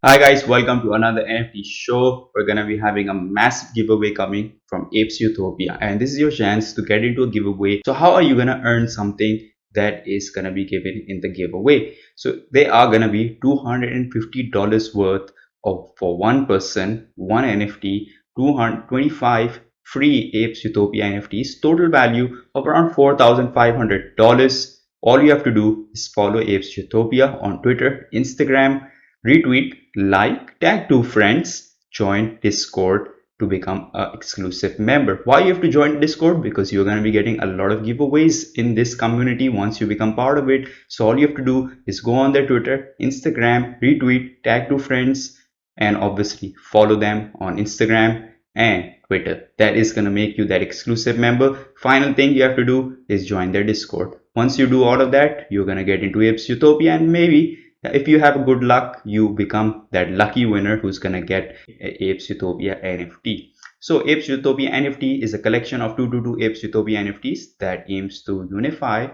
Hi guys, welcome to another NFT show. We're gonna be having a massive giveaway coming from Apes Utopia, and this is your chance to get into a giveaway. So how are you gonna earn something that is gonna be given in the giveaway? So they are gonna be $250 worth of for one person, one NFT, 225 free Apes Utopia NFTs, total value of around $4,500. All you have to do is follow Apes Utopia on Twitter, Instagram, retweet, like, tag two friends, join Discord to become an exclusive member. Why you have to join Discord? Because you're going to be getting a lot of giveaways in this community once you become part of it. So all you have to do is go on their Twitter, Instagram, retweet, tag two friends, and obviously follow them on Instagram and Twitter. That is going to make you that exclusive member. Final thing you have to do is join their Discord. Once you do all of that, you're going to get into Apes Utopia, and maybe if you have good luck, you become that lucky winner who's gonna get a Apes Utopia NFT. So Apes Utopia NFT is a collection of 222 Apes Utopia NFTs that aims to unify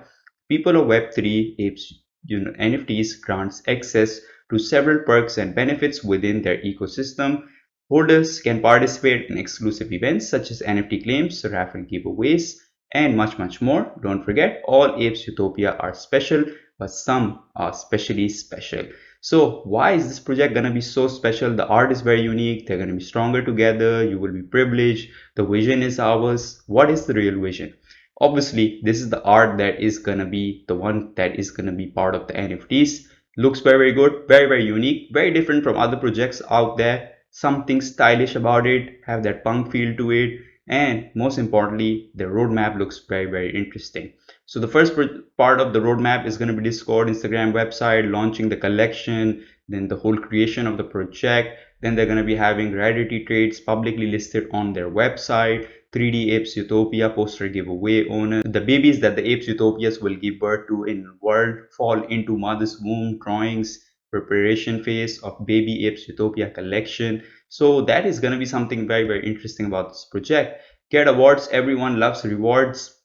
people of Web3. Apes NFTs grants access to several perks and benefits within their ecosystem. Holders can participate in exclusive events such as NFT claims, raffle giveaways, and much more. Don't forget, all Apes Utopia are special, but some are specially special. So why is this project gonna be so special? The art is very unique. They're gonna be stronger together. You will be privileged. The vision is ours. What is the real vision? Obviously, this is the art that is gonna be the one that is gonna be part of the NFTs. Looks very good, very unique, very different from other projects out there. Something stylish about it, have that punk feel to it, and most importantly, the roadmap looks very interesting. So the first part of the roadmap is going to be Discord, Instagram, website, launching the collection, then the whole creation of the project. Then they're going to be having rarity trades publicly listed on their website, 3D Apes Utopia poster giveaway owner. The babies that the Apes Utopias will give birth to in world fall into mother's womb drawings, preparation phase of baby Apes Utopia collection. So that is going to be something very interesting about this project. Get awards. Everyone loves rewards.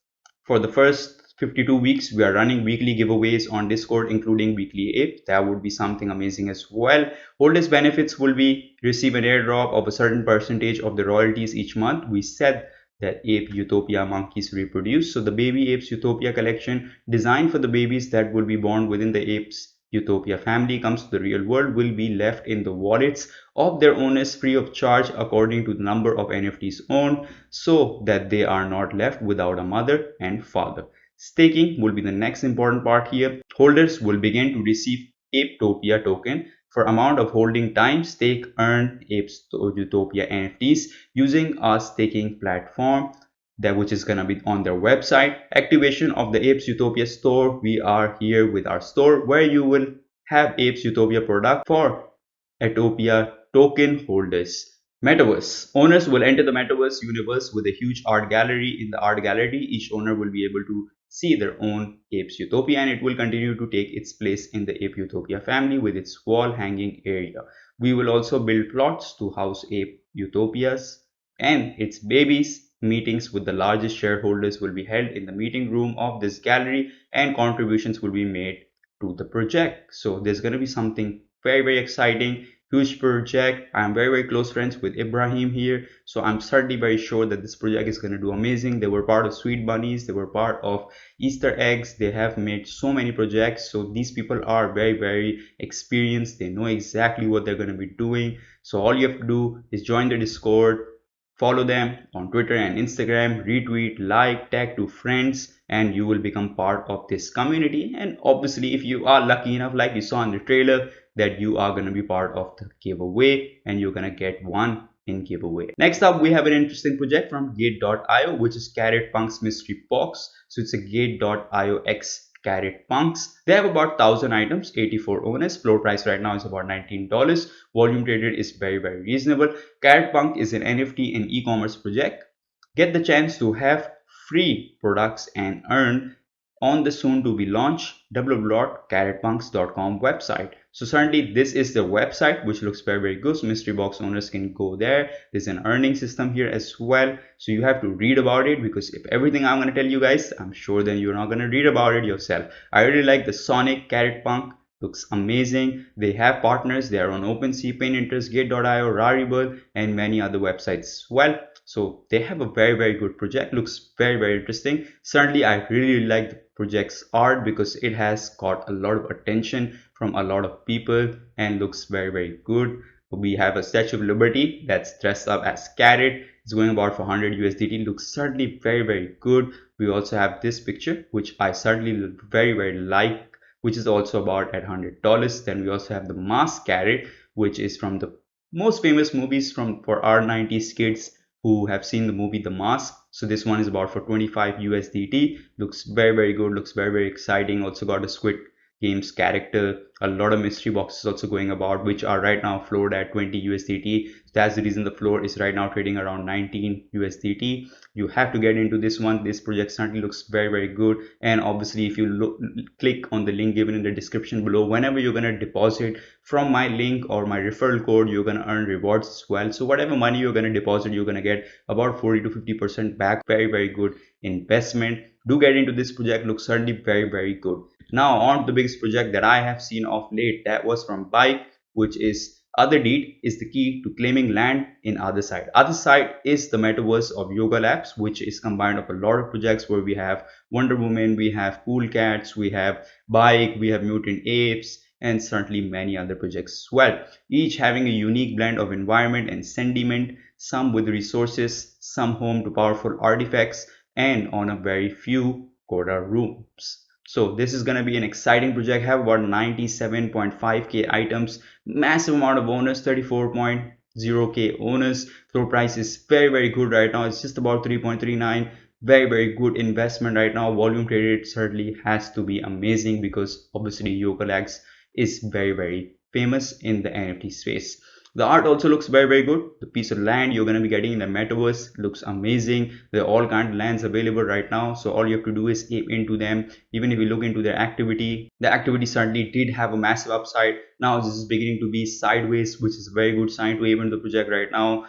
For the first 52 weeks, we are running weekly giveaways on Discord, including weekly ape. That would be something amazing as well. Holders benefits will be receive an airdrop of a certain percentage of the royalties each month. We said that Ape Utopia monkeys reproduce. So the baby Apes Utopia collection designed for the babies that will be born within the Apes Utopia family comes to the real world will be left in the wallets of their owners free of charge according to the number of NFTs owned, so that they are not left without a mother and father. Staking will be the next important part here. Holders will begin to receive Apetopia token for amount of holding time. Stake earn Apes Utopia NFTs using a staking platform that which is going to be on their website. Activation of the Apes Utopia store. We are here with our store where you will have Apes Utopia product for Etopia token holders. Metaverse. Owners will enter the Metaverse universe with a huge art gallery. In the art gallery, each owner will be able to see their own Apes Utopia, and it will continue to take its place in the Ape Utopia family with its wall hanging area. We will also build plots to house Ape Utopias and its babies. Meetings with the largest shareholders will be held in the meeting room of this gallery, and contributions will be made to the project. So there's going to be something very exciting, huge project. I'm very close friends with Ibrahim here, so I'm certainly very sure that this project is going to do amazing. They were part of Sweet Bunnies, they were part of Easter eggs, they have made so many projects. So these people are very experienced, they know exactly what they're going to be doing. So all you have to do is join the Discord, follow them on Twitter and Instagram, retweet, like, tag two friends, and you will become part of this community. And obviously, if you are lucky enough, like you saw in the trailer, that you are going to be part of the giveaway and you're going to get one in giveaway. Next up, we have an interesting project from Gate.io, which is Carriage Punks Mystery Box. So it's a Gate.io X Carriage Punks. They have about 1,000 items, 84 owners. Floor price right now is about $19. Volume traded is very reasonable. Carriage Punk is an NFT and e-commerce project. Get the chance to have free products and earn on the soon to be launched www.carrotpunks.com website. So certainly this is the website, which looks very good. So mystery box owners can go there. There's an earning system here as well, so you have to read about it, because if everything I'm going to tell you guys, I'm sure then you're not going to read about it yourself. I really like the Sonic Carrot Punk looks amazing. They have partners. They are on Opensea, Pinterest, Gate.io, Rarible, and many other websites as well. So they have a very good project. Looks very interesting. Certainly, I really like the project's art because it has got a lot of attention from a lot of people and looks very good. We have a Statue of Liberty that's dressed up as Carrot. It's going about for 100 USDT. Looks certainly very good. We also have this picture, which I certainly very like, which is also about at $100. Then we also have the mask Carrot, which is from the most famous movies from for our 90s kids who have seen the movie The Mask. So this one is about for 25 USDT. Looks very good. Looks very exciting. Also got a Squid Games character. A lot of mystery boxes also going about, which are right now floored at 20 USDT. So that's the reason the floor is right now trading around 19 USDT. You have to get into this one. This project certainly looks very good. And obviously, if you click on the link given in the description below, whenever you're gonna deposit from my link or my referral code, you're gonna earn rewards as well. So whatever money you're gonna deposit, you're gonna get about 40 to 50% back. Very good investment. Do get into this project. Looks certainly very good. Now on to the biggest project that I have seen of late. That was from Bike, which is Otherdeed is the key to claiming land in Otherside. Otherside is the metaverse of yoga labs, which is combined of a lot of projects where we have Wonder Woman, we have Cool Cats, we have Bike, we have Mutant Apes, and certainly many other projects as well. Each having a unique blend of environment and sentiment, some with resources, some home to powerful artifacts, and on a very few quota rooms. So this is going to be an exciting project. Have about 97.5k items, massive amount of owners, 34.0k owners. Floor price is very good right now. It's just about 3.39. Very good investment right now. Volume traded certainly has to be amazing because obviously Yoga Lags is very famous in the NFT space. The art also looks very good. The piece of land you're going to be getting in the metaverse looks amazing. There are all kind of lands available right now, so all you have to do is ape into them. Even if you look into their activity, the activity certainly did have a massive upside. Now this is beginning to be sideways, which is a very good sign to ape into the project right now.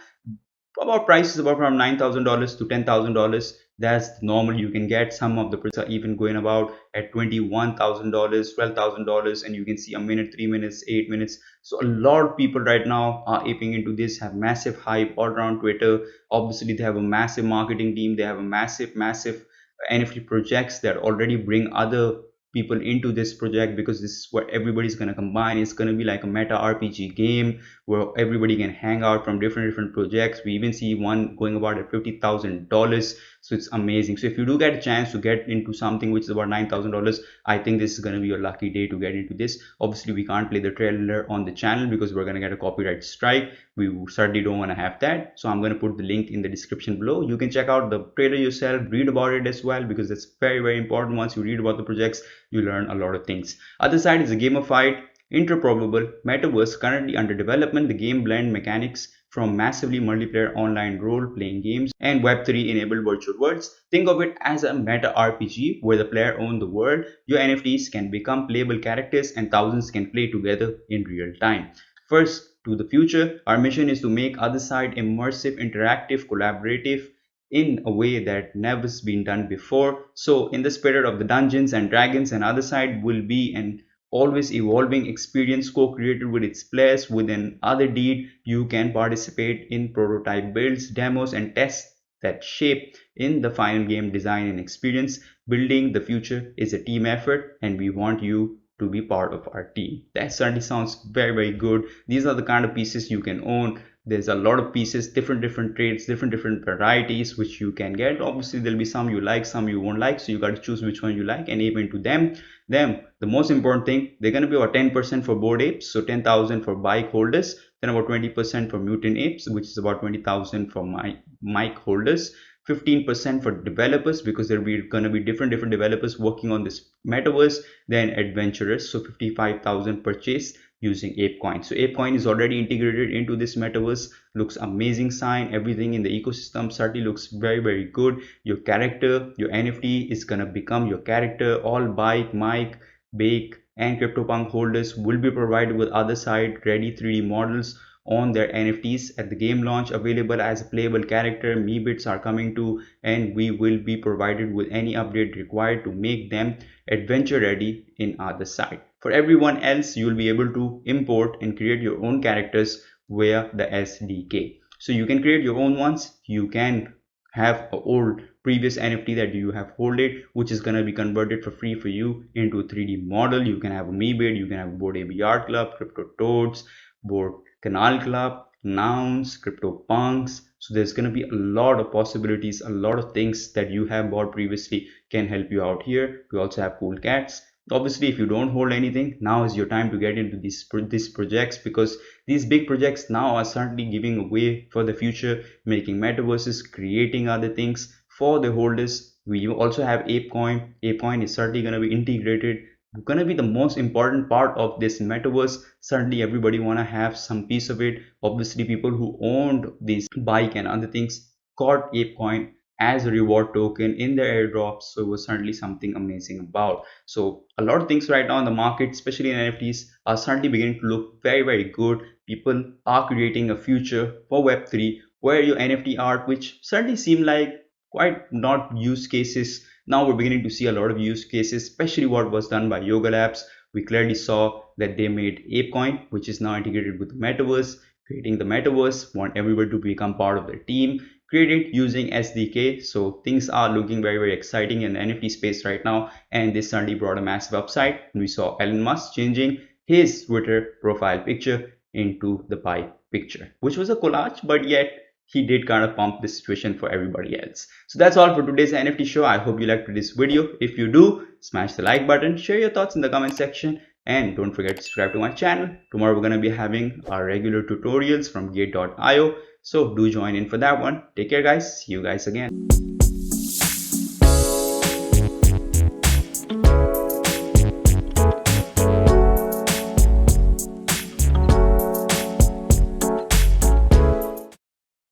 About prices about from $9,000 to $10,000. That's normal. You can get some of the projects are even going about at $21,000, $12,000, and you can see a minute, 3 minutes, 8 minutes. So a lot of people right now are aping into this, have massive hype all around Twitter. Obviously, they have a massive marketing team. They have a massive NFT projects that already bring other people into this project because this is what everybody's going to combine. It's going to be like a meta RPG game where everybody can hang out from different projects. We even see one going about at $50,000, so it's amazing. So if you do get a chance to get into something which is about $9,000, I think this is going to be your lucky day to get into this. Obviously we can't play the trailer on the channel because we're going to get a copyright strike. We certainly don't want to have that, so I'm going to put the link in the description below. You can check out the trailer yourself, read about it as well, because that's very important. Once you read about the projects, you learn a lot of things. Otherside is a gamified interoperable metaverse currently under development. The game blend mechanics from massively multiplayer online role-playing games and Web3 enabled virtual worlds. Think of it as a meta RPG where the player owns the world. Your NFTs can become playable characters and thousands can play together in real time. First, to the future, our mission is to make Otherside immersive, interactive, collaborative in a way that never's been done before. So in the spirit of the Dungeons and Dragons, and Otherside will be an always evolving experience co-created with its players. With an Otherdeed, you can participate in prototype builds, demos, and tests that shape in the final game design and experience. Building the future is a team effort, and we want you to be part of our team. That certainly sounds very good. These are the kind of pieces you can own. There's a lot of pieces, different trades, different varieties which you can get. Obviously there'll be some you like, some you won't like, so you got to choose which one you like and ape into them. The most important thing, they're going to be about 10% for bored apes, so 10,000 for bike holders, then about 20% for mutant apes, which is about 20,000 for my mic holders, 15% for developers because there will be going to be different developers working on this metaverse, then adventurers, so 55,000 purchase using ApeCoin. So ApeCoin is already integrated into this metaverse. Looks amazing sign. Everything in the ecosystem certainly looks very good. Your character, your NFT is gonna become your character. All bike, mic, bake, and CryptoPunk holders will be provided with Otherside ready 3D models on their NFTs at the game launch, available as a playable character. Me bits are coming too, and we will be provided with any update required to make them adventure ready in Otherside. For everyone else, you will be able to import and create your own characters via the SDK. So you can create your own ones. You can have an old previous NFT that you have holded, which is gonna be converted for free for you into a 3D model. You can have a Meebit, you can have a Board AB Art Club, Crypto Toads, Board Canal Club, Nouns, Crypto Punks. So there's gonna be a lot of possibilities, a lot of things that you have bought previously can help you out here. We also have cool cats. Obviously, if you don't hold anything, now is your time to get into these projects, because these big projects now are certainly giving away for the future, making metaverses, creating other things for the holders. We also have ApeCoin. ApeCoin is certainly going to be integrated, going to be the most important part of this metaverse. Certainly everybody want to have some piece of it. Obviously, people who owned this bike and other things got ApeCoin as a reward token in their airdrops, so it was certainly something amazing about. So a lot of things right now in the market, especially in NFTs, are certainly beginning to look very good. People are creating a future for Web3 where your NFT art, which certainly seem like quite not use cases, now we're beginning to see a lot of use cases, especially what was done by Yoga Labs. We clearly saw that they made ApeCoin, which is now integrated with the metaverse, creating the metaverse, want everybody to become part of their team, created using SDK. So things are looking very exciting in the NFT space right now, and this certainly brought a massive upside. We saw Elon Musk changing his Twitter profile picture into the pie picture, which was a collage, but yet he did kind of pump the situation for everybody else. So that's all for today's NFT show. I hope you liked this video. If you do, smash the like button, share your thoughts in the comment section, and don't forget to subscribe to my channel. Tomorrow we're going to be having our regular tutorials from gate.io. So do join in for that one. Take care guys. See you guys again.